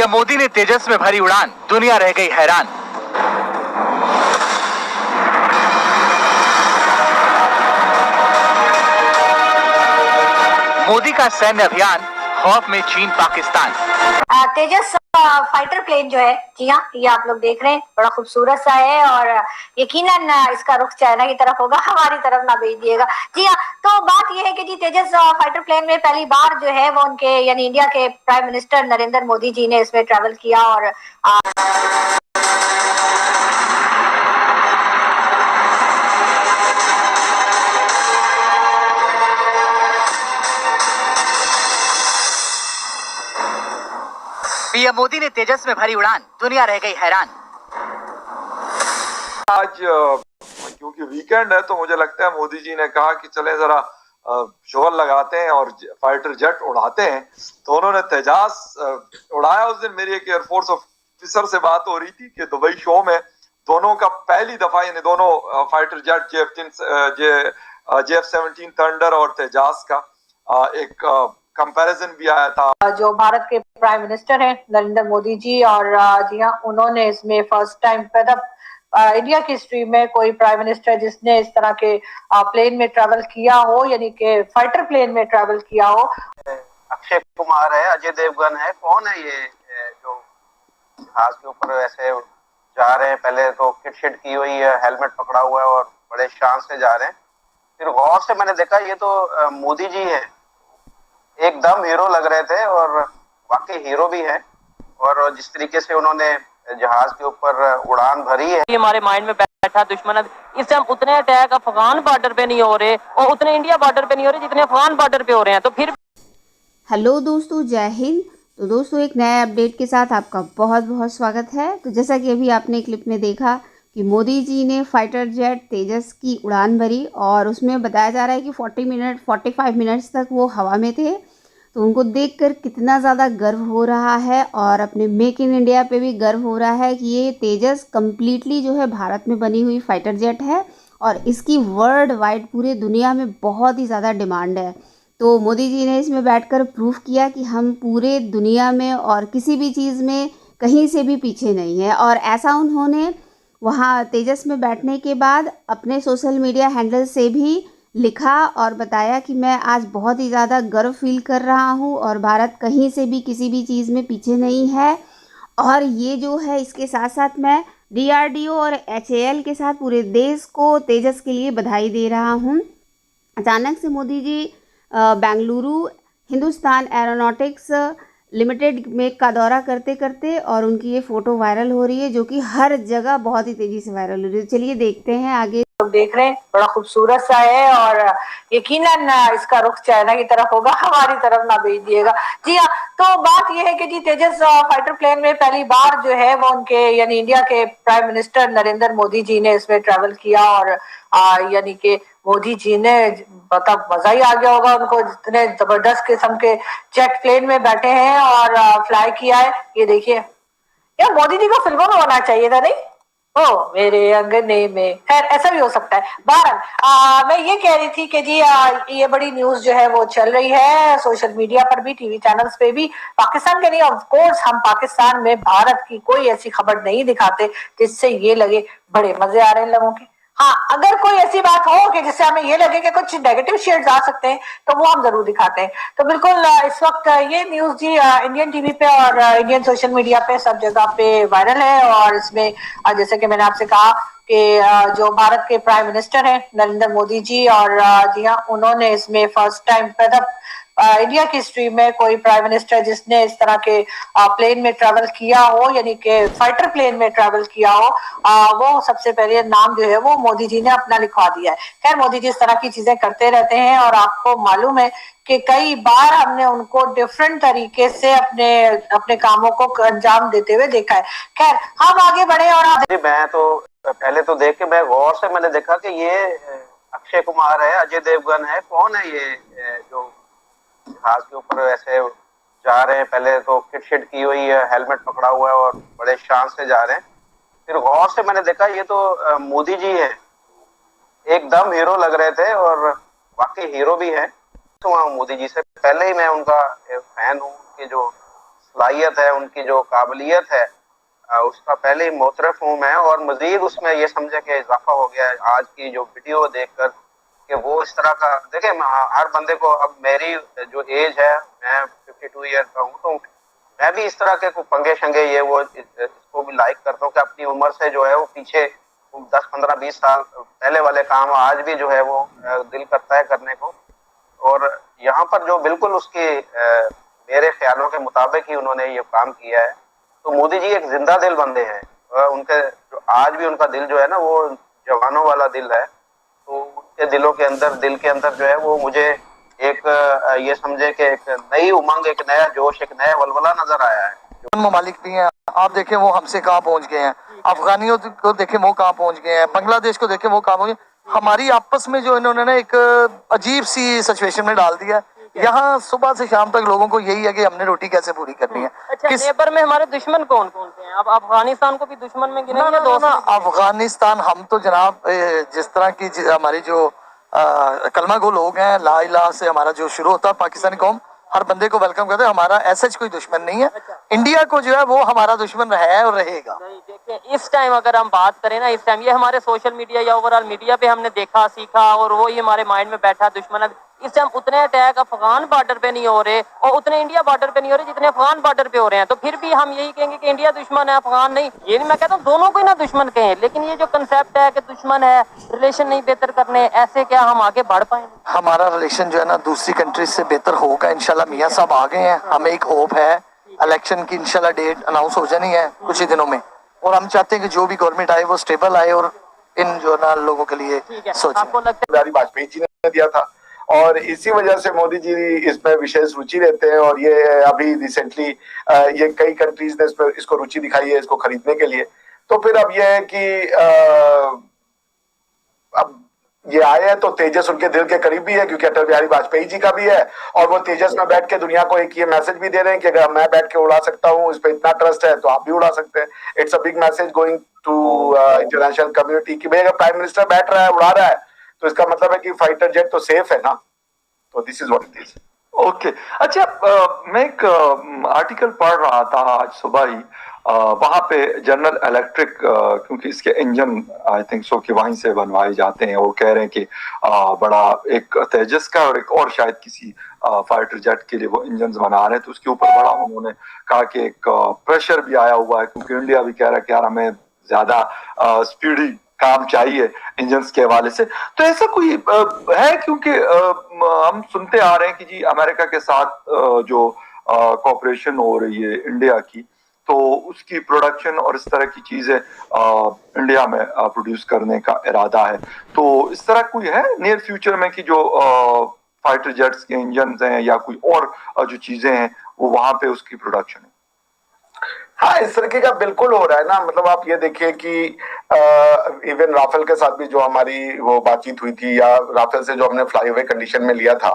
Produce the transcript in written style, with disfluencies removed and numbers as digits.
PM Modi ने तेजस में भरी उड़ान, दुनिया रह गई हैरान। मोदी का सैन्य अभियान, खौफ में चीन पाकिस्तान। तेजस फाइटर प्लेन जो है, जी हाँ, ये आप लोग देख रहे हैं, बड़ा खूबसूरत सा है और यकीनन इसका रुख चाइना की तरफ होगा, हमारी तरफ ना भेज दिएगा। जी हाँ, तो बात ये है कि जी तेजस फाइटर प्लेन में पहली बार जो है वो उनके यानी इंडिया के प्राइम मिनिस्टर नरेंद्र मोदी जी ने इसमें ट्रैवल किया और पीएम मोदी ने तेजस में भरी उड़ान, दुनिया रह गई हैरान। आज क्योंकि वीकेंड है तो मुझे लगता है मोदी जी ने कहा कि चले जरा शोर लगाते हैं और फाइटर जेट उड़ाते हैं, तो उन्होंने तेजास उड़ाया। उस दिन मेरी एक एयरफोर्स ऑफिसर से बात हो रही थी कि दुबई शो में दोनों का पहली दफा, यानी दोनों फाइटर जेट JF-17 थंडर और तेजास का एक कंपैरिजन भी आया था। जो भारत के प्राइम मिनिस्टर हैं नरेंद्र मोदी जी, और जी हाँ, उन्होंने इसमें फर्स्ट टाइम इंडिया की हिस्ट्री में कोई प्राइम मिनिस्टर जिसने इस तरह के प्लेन में ट्रैवल किया हो, यानी कि फाइटर प्लेन में ट्रैवल किया हो। अक्षय कुमार है, अजय देवगन है, कौन है ये जो जहाज के ऊपर ऐसे जा रहे हैं? पहले तो किट शिट की हुई है, हेलमेट पकड़ा हुआ है और बड़े शान से जा रहे हैं। फिर गौर से मैंने देखा ये तो मोदी जी है, एकदम हीरो लग रहे थे और वाकई हीरो भी है। और जिस तरीके से उन्होंने जहाज के ऊपर उड़ान भरी है, ये हमारे माइंड में बैठा दुश्मन है। इस टाइम उतने अटैक अफगान बॉर्डर पे नहीं हो रहे और उतने इंडिया बॉर्डर पे नहीं हो रहे जितने अफगान बॉर्डर पे हो रहे हैं। तो फिर हेलो दोस्तों, जय हिंद। तो दोस्तों, एक नए अपडेट के साथ आपका बहुत बहुत स्वागत है। तो जैसा कि अभी आपने क्लिप में देखा कि मोदी जी ने फाइटर जेट तेजस की उड़ान भरी और उसमें बताया जा रहा है कि 45 मिनट्स तक वो हवा में थे। तो उनको देखकर कितना ज़्यादा गर्व हो रहा है और अपने मेक इन इंडिया पे भी गर्व हो रहा है कि ये तेजस कम्प्लीटली जो है भारत में बनी हुई फाइटर जेट है और इसकी वर्ल्ड वाइड पूरे दुनिया में बहुत ही ज़्यादा डिमांड है। तो मोदी जी ने इसमें बैठकर प्रूफ किया कि हम पूरे दुनिया में और किसी भी चीज़ में कहीं से भी पीछे नहीं है। और ऐसा उन्होंने वहाँ तेजस में बैठने के बाद अपने सोशल मीडिया हैंडल से भी लिखा और बताया कि मैं आज बहुत ही ज़्यादा गर्व फील कर रहा हूँ और भारत कहीं से भी किसी भी चीज़ में पीछे नहीं है। और ये जो है, इसके साथ साथ मैं DRDO और HAL के साथ पूरे देश को तेजस के लिए बधाई दे रहा हूँ। अचानक से मोदी जी बेंगलुरु हिंदुस्तान एरोनॉटिक्स लिमिटेड में का दौरा करते करते और उनकी ये फ़ोटो वायरल हो रही है, जो कि हर जगह बहुत ही तेज़ी से वायरल हो रही है। चलिए देखते हैं आगे। लोग देख रहे हैं, बड़ा खूबसूरत सा है और यकीनन इसका रुख चाइना की तरफ होगा, हमारी तरफ ना भेज दिएगा। जी हाँ, तो बात यह है कि जी तेजस फाइटर प्लेन में पहली बार जो है वो उनके यानी इंडिया के प्राइम मिनिस्टर नरेंद्र मोदी जी ने इसमें ट्रैवल किया और यानी कि मोदी जी ने मतलब मजा ही आ गया होगा उनको, जितने जबरदस्त किस्म के जेट प्लेन में बैठे हैं और फ्लाई किया है। ये देखिए, यार मोदी जी को फिल्मों में होना चाहिए था, नहीं? ओ मेरे अंगने में, खैर ऐसा भी हो सकता है। बहरहाल मैं ये कह रही थी कि जी ये बड़ी न्यूज जो है वो चल रही है सोशल मीडिया पर भी, टीवी चैनल्स पे भी। पाकिस्तान के नहीं, ऑफ कोर्स हम पाकिस्तान में भारत की कोई ऐसी खबर नहीं दिखाते जिससे ये लगे बड़े मजे आ रहे हैं लोगों के। हाँ, अगर कोई ऐसी बात हो कि जिससे हमें ये लगे कि कुछ नेगेटिव शेड्स आ सकते हैं तो वो हम जरूर दिखाते हैं। तो बिल्कुल इस वक्त ये न्यूज जी इंडियन टीवी पे और इंडियन सोशल मीडिया पे सब जगह पे वायरल है। और इसमें जैसे कि मैंने आपसे कहा कि जो भारत के प्राइम मिनिस्टर हैं नरेंद्र मोदी जी, और जी हाँ, उन्होंने इसमें फर्स्ट टाइम इंडिया की हिस्ट्री में कोई प्राइम मिनिस्टर जिसने इस तरह के प्लेन में ट्रैवल किया हो, यानी कि फाइटर प्लेन में ट्रैवल किया हो, वो सबसे पहले नाम जो है वो मोदी जी ने अपना लिखवा दिया है। खैर, मोदी जी इस तरह की चीजें करते रहते हैं और आपको मालूम है कि कई बार हमने उनको डिफरेंट तरीके से अपने अपने कामों को अंजाम देते हुए देखा है। खैर, हम आगे बढ़े और मैं तो पहले तो देख के मैं गौर से मैंने देखा कि ये अक्षय कुमार है, अजय देवगन है, कौन है ये जो जहाज के ऊपर ऐसे जा रहे हैं? पहले तो किट शिट की हुई है, हेलमेट पकड़ा हुआ है और बड़े शान से जा रहे हैं। फिर गौर से मैंने देखा ये तो मोदी जी है, एकदम हीरो लग रहे थे और वाकई हीरो भी है। तो मोदी जी से पहले ही मैं उनका फैन हूँ कि जो सलाहियत है, उनकी जो काबिलियत है, उसका पहले ही मोतरफ हूँ मैं। और मजीद उसमें ये समझे कि इजाफा हो गया है आज की जो वीडियो देखकर कि वो इस तरह का देखे। हर बंदे को, अब मेरी जो एज है, मैं 52 ईयर का हूँ, तो मैं भी इस तरह के पंगे शंगे ये वो इसको भी लाइक करता हूँ कि अपनी उम्र से जो है वो पीछे 10-15-20 साल पहले वाले काम आज भी जो है वो दिल करता है करने को। और यहाँ पर जो बिल्कुल उसकी मेरे ख्यालों के मुताबिक ही उन्होंने ये काम किया है। तो मोदी जी एक जिंदा दिल बंदे हैं। उनके आज भी उनका दिल जो है ना वो जवानों वाला दिल है। तो उनके दिल के अंदर जो है वो मुझे एक ये समझे कि एक नई उमंग, एक नया जोश, एक नया वलवला नजर आया है। ममालिक भी हैं, आप देखें वो हमसे कहाँ पहुंच गए हैं, अफगानियों को देखें वो कहाँ पहुंच गए हैं, बांग्लादेश को देखें वो कहाँ पहुंच गए। हमारी आपस में जो इन्होंने ना एक अजीब सी सिचुएशन में डाल दिया। यहाँ सुबह से शाम तक लोगों को यही है कि हमने रोटी कैसे पूरी करनी है। अच्छा, नेबर में हमारे दुश्मन कौन कौन से हैं? अब अफगानिस्तान को भी दुश्मन में गिनेंगे? अफगानिस्तान हम तो जनाब जिस तरह की हमारी जो कलमा गो लोग हैं, ला इलाहा से हमारा जो शुरू होता है, पाकिस्तानी कौम हर बंदे को वेलकम करते हैं। हमारा ऐसा कोई दुश्मन नहीं है। इंडिया को जो है वो हमारा दुश्मन है और रहेगा। देखिए, इस टाइम अगर हम बात करें ना, इस टाइम ये हमारे सोशल मीडिया या ओवरऑल मीडिया पे हमने देखा, सीखा और वो ही हमारे माइंड में बैठा दुश्मन है। इस टाइम उतने अटैक अफगान बॉर्डर पे नहीं हो रहे और उतने इंडिया बॉर्डर पे नहीं हो रहे जितने अफगान बॉर्डर पे हो रहे हैं। तो फिर भी हम यही कहेंगे कि इंडिया दुश्मन है, अफगान नहीं। ये नहीं, मैं कहता हूँ दोनों को ही ना दुश्मन कहें, लेकिन ये जो कंसेप्ट है कि दुश्मन है, रिलेशन नहीं बेहतर करने, ऐसे क्या हम आगे बढ़ पाएंगे? हमारा रिलेशन जो है ना दूसरी कंट्री से बेहतर होगा इंशाल्लाह। मियां साहब आ गए हैं, हमें एक होप है इलेक्शन की इंशाल्लाह डेट अनाउंस हो जानी है कुछ ही दिनों में। और हम चाहते हैं कि जो भी गवर्नमेंट आए वो स्टेबल आए और इन जो ना लोगों के लिए सोचें। आपको लगता है वाजपेयी जी ने दिया था और इसी वजह से मोदी जी इसमें विशेष रुचि लेते हैं। और ये अभी रिसेंटली ये कई कंट्रीज ने इसको रुचि दिखाई है इसको खरीदने के लिए। तो फिर अब ये है कि अब ये आए हैं तो तेजस उनके दिल के करीब भी है क्योंकि अटल बिहारी वाजपेयी जी का भी है। और वो तेजस में बैठ के दुनिया को एक ये मैसेज भी दे रहे हैं कि अगर मैं बैठ के उड़ा सकता हूँ, इस पे इतना ट्रस्ट है तो आप भी उड़ा सकते हैं। It's a big message going to international community कि भाई अगर प्राइम मिनिस्टर बैठ रहा है, उड़ा रहा है, तो इसका मतलब है कि फाइटर जेट तो सेफ है ना। तो this is what it is. Okay, अच्छा, मैं एक आर्टिकल पढ़ रहा था आज सुबह ही। वहां पे जनरल इलेक्ट्रिक, क्योंकि इसके इंजन आई थिंक सो कि वहीं से बनवाए जाते हैं, वो कह रहे हैं कि बड़ा एक तेजस का और एक और शायद किसी फाइटर जेट के लिए वो इंजन बना रहे हैं। तो उसके ऊपर बड़ा उन्होंने कहा कि एक प्रेशर भी आया हुआ है क्योंकि इंडिया भी कह रहा है कि यार हमें ज्यादा स्पीडी काम चाहिए इंजन्स के हवाले से। तो ऐसा कोई है? क्योंकि हम सुनते आ रहे हैं कि जी अमेरिका के साथ जो कॉपरेशन हो रही है इंडिया की, तो उसकी प्रोडक्शन और इस तरह की चीजें इंडिया में प्रोड्यूस करने का इरादा है। तो इस तरह कोई है नियर फ्यूचर में कि जो फाइटर जेट्स के इंजन हैं या कोई और जो चीजें हैं वो वहां पे उसकी प्रोडक्शन है? हाँ, इस तरीके का बिल्कुल हो रहा है ना। मतलब आप ये देखिए कि इवन राफेल के साथ भी जो हमारी वो बातचीत हुई थी, या राफेल से जो हमने फ्लाई अवे कंडीशन में लिया था,